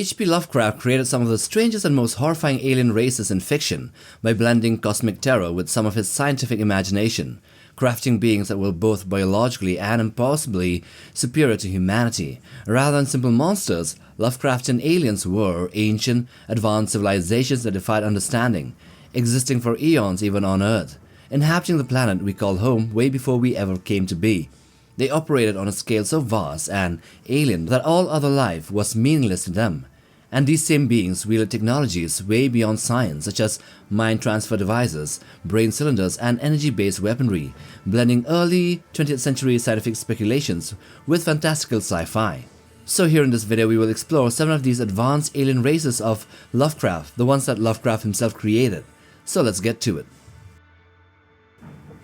HP Lovecraft created some of the strangest and most horrifying alien races in fiction by blending cosmic terror with some of his scientific imagination, crafting beings that were both biologically and impossibly superior to humanity. Rather than simple monsters, Lovecraftian aliens were ancient, advanced civilizations that defied understanding, existing for eons even on Earth, inhabiting the planet we call home way before we ever came to be. They operated on a scale so vast and alien that all other life was meaningless to them. And these same beings wielded technologies way beyond science, such as mind transfer devices, brain cylinders, and energy-based weaponry, blending early 20th century scientific speculations with fantastical sci-fi. So here in this video we will explore 7 of these advanced alien races of Lovecraft, the ones that Lovecraft himself created. So let's get to it.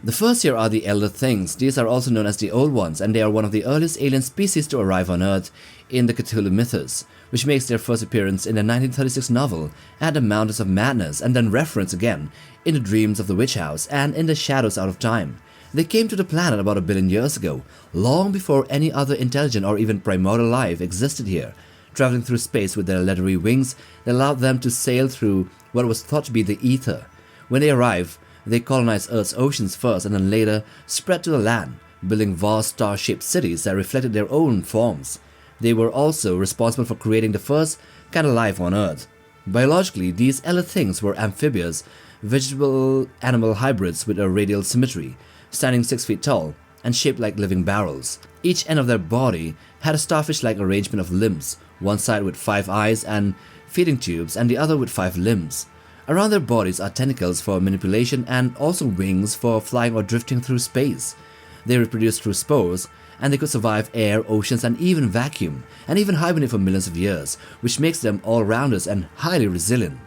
The first here are the Elder Things. These are also known as the Old Ones, and they are one of the earliest alien species to arrive on Earth in the Cthulhu mythos, which makes their first appearance in the 1936 novel At the Mountains of Madness, and then reference again in the Dreams of the Witch House and in the Shadows Out of Time. They came to the planet about 1 billion years ago, long before any other intelligent or even primordial life existed here, traveling through space with their leathery wings that allowed them to sail through what was thought to be the ether. When they arrived, they colonized Earth's oceans first and then later spread to the land, building vast star-shaped cities that reflected their own forms. They were also responsible for creating the first kind of life on Earth. Biologically, these Elder Things were amphibious, vegetable-animal hybrids with a radial symmetry, standing 6 feet tall and shaped like living barrels. Each end of their body had a starfish-like arrangement of limbs, one side with 5 eyes and feeding tubes and the other with 5 limbs. Around their bodies are tentacles for manipulation and also wings for flying or drifting through space. They reproduce through spores, and they could survive air, oceans, and even vacuum, and even hibernate for millions of years, which makes them all-rounders and highly resilient.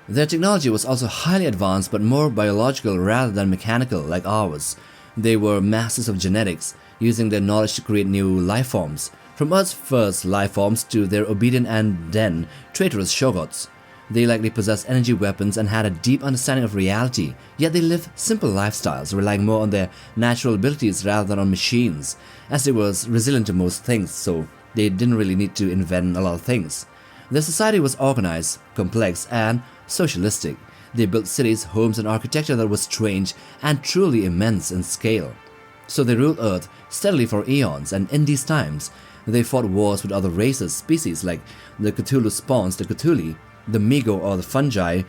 Their technology was also highly advanced but more biological rather than mechanical like ours. They were masters of genetics, using their knowledge to create new life forms, from Earth's first life forms to their obedient and then traitorous Shoggoths. They likely possessed energy weapons and had a deep understanding of reality, yet they lived simple lifestyles, relying more on their natural abilities rather than on machines, as they were resilient to most things, so they didn't really need to invent a lot of things. Their society was organized, complex, and socialistic. They built cities, homes, and architecture that was strange and truly immense in scale. So they ruled Earth steadily for eons, and in these times, they fought wars with other races, species like the Cthulhu spawns, the Cthulhu, the Migo or the fungi,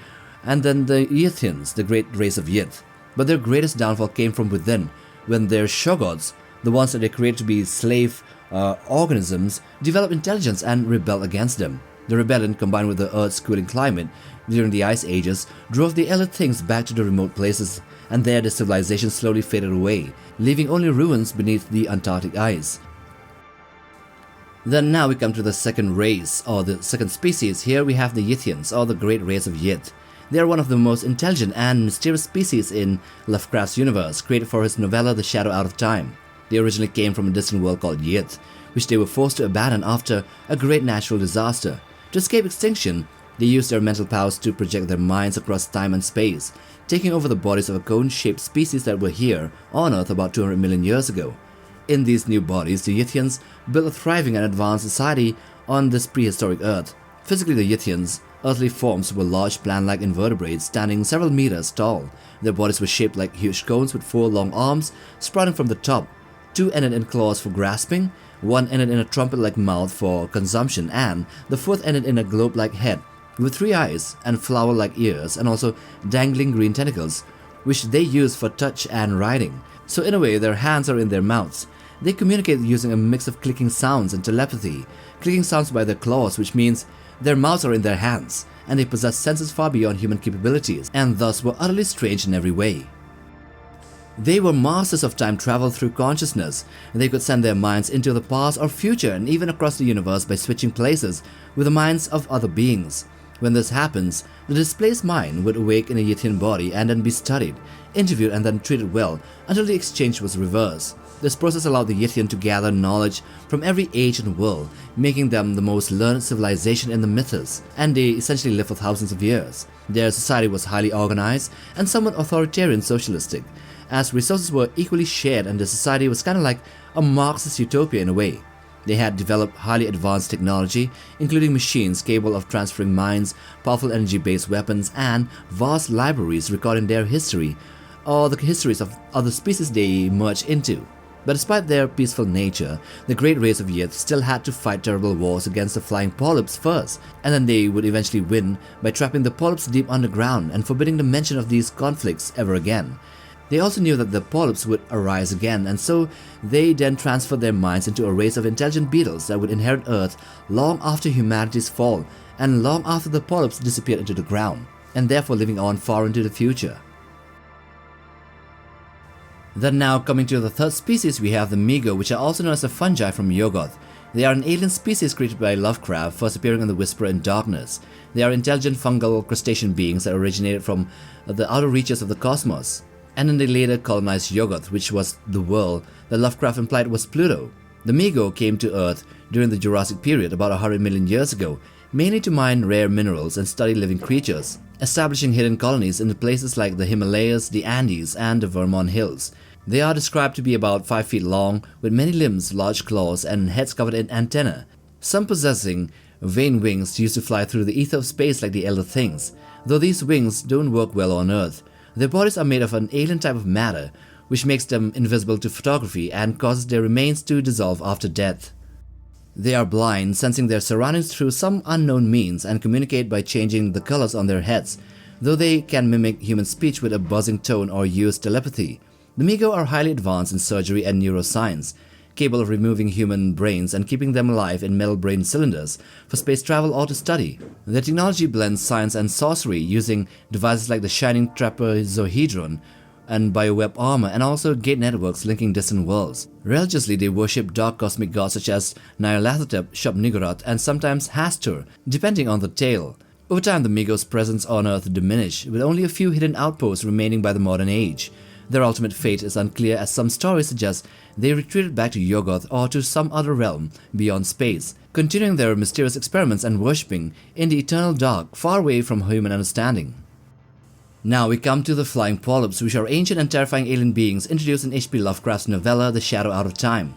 and then the Yithians, the great race of Yith. But their greatest downfall came from within, when their Shoggoths, the ones that they created to be slave organisms, developed intelligence and rebelled against them. The rebellion, combined with the Earth's cooling climate during the Ice Ages, drove the Elder Things back to the remote places, and there the civilization slowly faded away, leaving only ruins beneath the Antarctic ice. Then now we come to the second race, or the second species. Here we have the Yithians, or the great race of Yith. They are one of the most intelligent and mysterious species in Lovecraft's universe, created for his novella The Shadow Out of Time. They originally came from a distant world called Yith, which they were forced to abandon after a great natural disaster. To escape extinction, they used their mental powers to project their minds across time and space, taking over the bodies of a cone-shaped species that were here on Earth about 200 million years ago. In these new bodies, the Yithians built a thriving and advanced society on this prehistoric Earth. Physically, the Yithians' earthly forms were large plant-like invertebrates standing several meters tall. Their bodies were shaped like huge cones with 4 long arms sprouting from the top, 2 ended in claws for grasping, 1 ended in a trumpet-like mouth for consumption, and the 4th ended in a globe-like head with 3 eyes and flower-like ears, and also dangling green tentacles, which they use for touch and riding. So in a way, their hands are in their mouths. They communicate using a mix of clicking sounds and telepathy, clicking sounds by their claws, which means their mouths are in their hands, and they possess senses far beyond human capabilities, and thus were utterly strange in every way. They were masters of time travel through consciousness. They could send their minds into the past or future and even across the universe by switching places with the minds of other beings. When this happens, the displaced mind would awake in a Yithian body and then be studied, interviewed, and then treated well until the exchange was reversed. This process allowed the Yithian to gather knowledge from every age and world, making them the most learned civilization in the mythos, and they essentially lived for thousands of years. Their society was highly organized and somewhat authoritarian socialistic, as resources were equally shared and the society was kind of like a Marxist utopia in a way. They had developed highly advanced technology, including machines capable of transferring minds, powerful energy-based weapons, and vast libraries recording their history, or the histories of other species they merged into. But despite their peaceful nature, the great race of Yith still had to fight terrible wars against the Flying Polyps first, and then they would eventually win by trapping the polyps deep underground and forbidding the mention of these conflicts ever again. They also knew that the polyps would arise again, and so they then transferred their minds into a race of intelligent beetles that would inherit Earth long after humanity's fall and long after the polyps disappeared into the ground, and therefore living on far into the future. Then now coming to the third species, we have the Migo, which are also known as the fungi from Yoggoth. They are an alien species created by Lovecraft, first appearing in The Whisper in Darkness. They are intelligent fungal crustacean beings that originated from the outer reaches of the cosmos, and then they later colonized Yoggoth, which was the world that Lovecraft implied was Pluto. The Migo came to Earth during the Jurassic period about 100 million years ago, mainly to mine rare minerals and study living creatures, establishing hidden colonies in places like the Himalayas, the Andes, and the Vermont Hills. They are described to be about 5 feet long, with many limbs, large claws, and heads covered in antennae, some possessing vane wings used to fly through the ether of space like the Elder Things, though these wings don't work well on Earth. Their bodies are made of an alien type of matter, which makes them invisible to photography and causes their remains to dissolve after death. They are blind, sensing their surroundings through some unknown means, and communicate by changing the colors on their heads, though they can mimic human speech with a buzzing tone or use telepathy. The Migo are highly advanced in surgery and neuroscience, capable of removing human brains and keeping them alive in metal brain cylinders for space travel or to study. Their technology blends science and sorcery, using devices like the shining trapezohedron and bioweb armor, and also gate networks linking distant worlds. Religiously, they worship dark cosmic gods such as Nyarlathotep, Shub-Niggurath, and sometimes Hastur, depending on the tale. Over time, the Migo's presence on Earth diminished, with only a few hidden outposts remaining by the modern age. Their ultimate fate is unclear, as some stories suggest they retreated back to Yoggoth or to some other realm beyond space, continuing their mysterious experiments and worshipping in the eternal dark, far away from human understanding. Now we come to the Flying Polyps, which are ancient and terrifying alien beings introduced in HP Lovecraft's novella The Shadow Out of Time.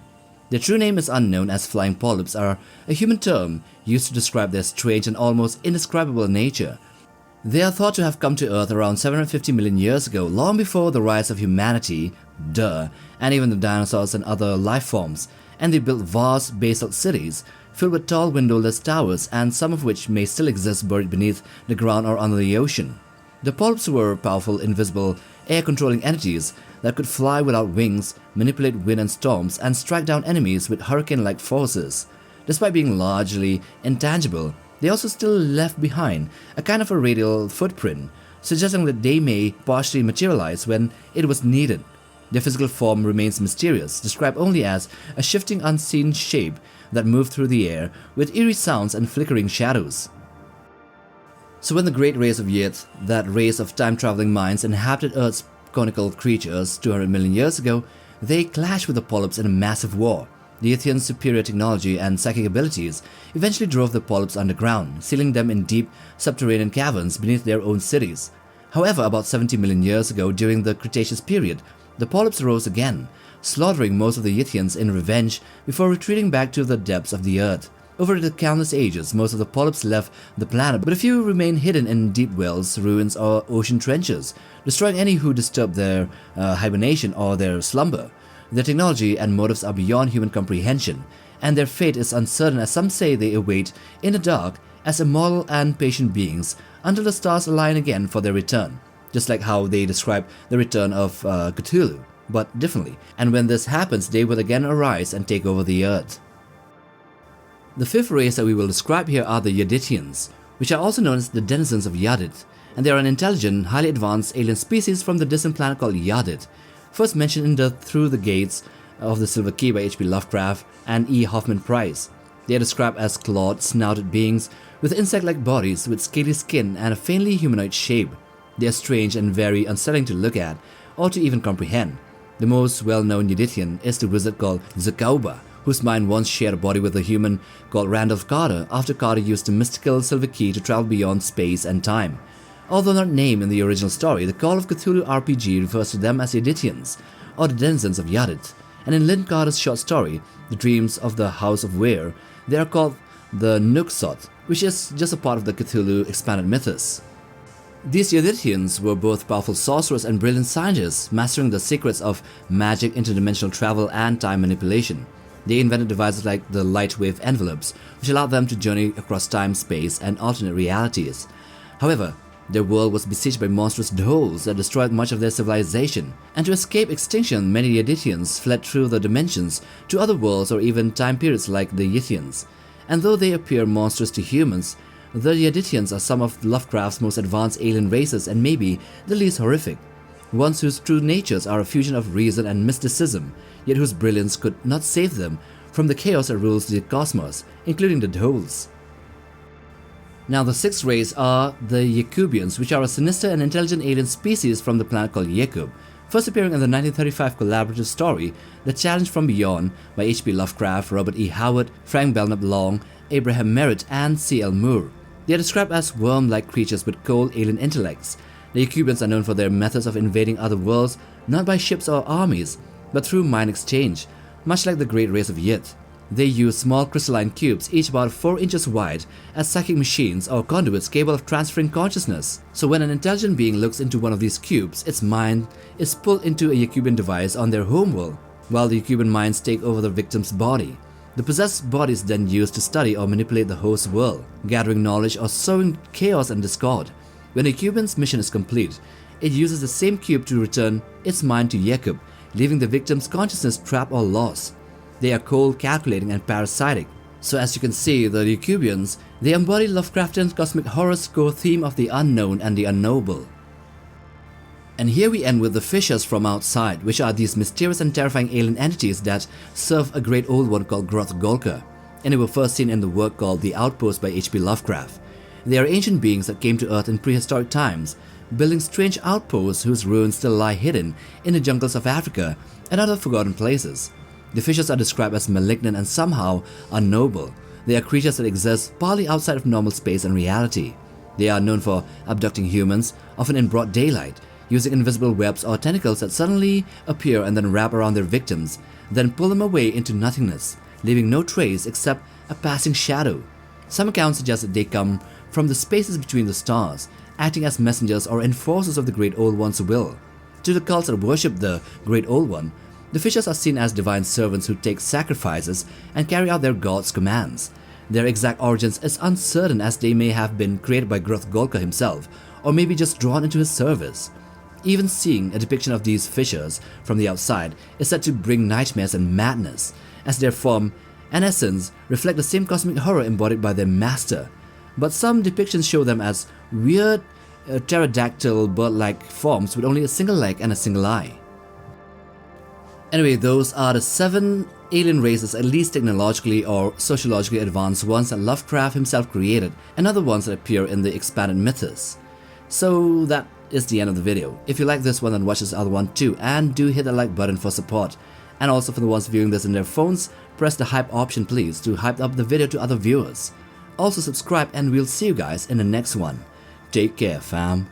Their true name is unknown, as Flying Polyps are a human term used to describe their strange and almost indescribable nature. They are thought to have come to Earth around 750 million years ago, long before the rise of humanity, and even the dinosaurs and other life forms, and they built vast basalt cities filled with tall windowless towers, and some of which may still exist buried beneath the ground or under the ocean. The polyps were powerful, invisible, air-controlling entities that could fly without wings, manipulate wind and storms, and strike down enemies with hurricane-like forces. Despite being largely intangible, they also still left behind a kind of a radial footprint, suggesting that they may partially materialize when it was needed. Their physical form remains mysterious, described only as a shifting unseen shape that moved through the air with eerie sounds and flickering shadows. So when the great race of Yith, that race of time-traveling minds, inhabited Earth's conical creatures 200 million years ago, they clashed with the polyps in a massive war. The Yithians' superior technology and psychic abilities eventually drove the polyps underground, sealing them in deep subterranean caverns beneath their own cities. However, about 70 million years ago, during the Cretaceous period, the polyps rose again, slaughtering most of the Yithians in revenge before retreating back to the depths of the Earth. Over the countless ages, most of the polyps left the planet, but a few remain hidden in deep wells, ruins, or ocean trenches, destroying any who disturb their hibernation or their slumber. Their technology and motives are beyond human comprehension, and their fate is uncertain, as some say they await in the dark as immortal and patient beings until the stars align again for their return, just like how they describe the return of Cthulhu, but differently, and when this happens they will again arise and take over the Earth. The fifth race that we will describe here are the Yaddithians, which are also known as the denizens of Yaddith, and they are an intelligent, highly advanced alien species from the distant planet called Yaddith, first mentioned in the Through the Gates of the Silver Key by HP Lovecraft and E. Hoffman Price. They are described as clawed, snouted beings with insect-like bodies with scaly skin and a faintly humanoid shape. They are strange and very unsettling to look at, or to even comprehend. The most well-known Yaddithian is the wizard called Zakauba, whose mind once shared a body with a human called Randolph Carter after Carter used the mystical Silver Key to travel beyond space and time. Although not named in the original story, the Call of Cthulhu RPG refers to them as Yaddithians, or the denizens of Yaddith, and in Lynn Carter's short story, The Dreams of the House of Weir, they are called the Nuxoth, which is just a part of the Cthulhu expanded mythos. These Yaddithians were both powerful sorcerers and brilliant scientists, mastering the secrets of magic, interdimensional travel, and time manipulation. They invented devices like the light wave envelopes, which allowed them to journey across time, space, and alternate realities. However, their world was besieged by monstrous dhouls that destroyed much of their civilization, and to escape extinction, many Yaddithians fled through the dimensions to other worlds or even time periods like the Yithians. And though they appear monstrous to humans, the Yaddithians are some of Lovecraft's most advanced alien races and maybe the least horrific. Ones whose true natures are a fusion of reason and mysticism, yet whose brilliance could not save them from the chaos that rules the cosmos, including the dhouls. Now, the sixth race are the Yekubians, which are a sinister and intelligent alien species from the planet called Yekub, first appearing in the 1935 collaborative story The Challenge from Beyond by HP Lovecraft, Robert E. Howard, Frank Belknap Long, Abraham Merritt, and C.L. Moore. They are described as worm-like creatures with cold alien intellects. The Yekubians are known for their methods of invading other worlds, not by ships or armies, but through mind exchange, much like the great race of Yith. They use small crystalline cubes, each about 4 inches wide, as psychic machines or conduits capable of transferring consciousness. So when an intelligent being looks into one of these cubes, its mind is pulled into a Yekubian device on their homeworld, while the Yekubian minds take over the victim's body. The possessed body is then used to study or manipulate the host's world, gathering knowledge or sowing chaos and discord. When a Yekubian's mission is complete, it uses the same cube to return its mind to Yekub, leaving the victim's consciousness trapped or lost. They are cold, calculating, and parasitic. So as you can see, the Yekubians, they embody Lovecraftian cosmic horror's core theme of the unknown and the unknowable. And here we end with the Fishers from outside, which are these mysterious and terrifying alien entities that serve a great old one called Groth Golka, and they were first seen in the work called The Outpost by HP Lovecraft. They are ancient beings that came to Earth in prehistoric times, building strange outposts whose ruins still lie hidden in the jungles of Africa and other forgotten places. The Fishers are described as malignant and somehow unknowable. They are creatures that exist partly outside of normal space and reality. They are known for abducting humans, often in broad daylight, using invisible webs or tentacles that suddenly appear and then wrap around their victims, then pull them away into nothingness, leaving no trace except a passing shadow. Some accounts suggest that they come from the spaces between the stars, acting as messengers or enforcers of the Great Old One's will. To the cults that worship the Great Old One, the Fishers are seen as divine servants who take sacrifices and carry out their god's commands. Their exact origins is uncertain, as they may have been created by Groth Golka himself, or maybe just drawn into his service. Even seeing a depiction of these Fishers from the outside is said to bring nightmares and madness, as their form and essence reflect the same cosmic horror embodied by their master. But some depictions show them as weird, pterodactyl bird-like forms with only a single leg and a single eye. Anyway, those are the 7 alien races, at least technologically or sociologically advanced ones that Lovecraft himself created, and other ones that appear in the expanded mythos. So that is the end of the video. If you like this one, then watch this other one too, and do hit the like button for support. And also for the ones viewing this in their phones, press the hype option please to hype up the video to other viewers. Also subscribe, and we'll see you guys in the next one. Take care, fam.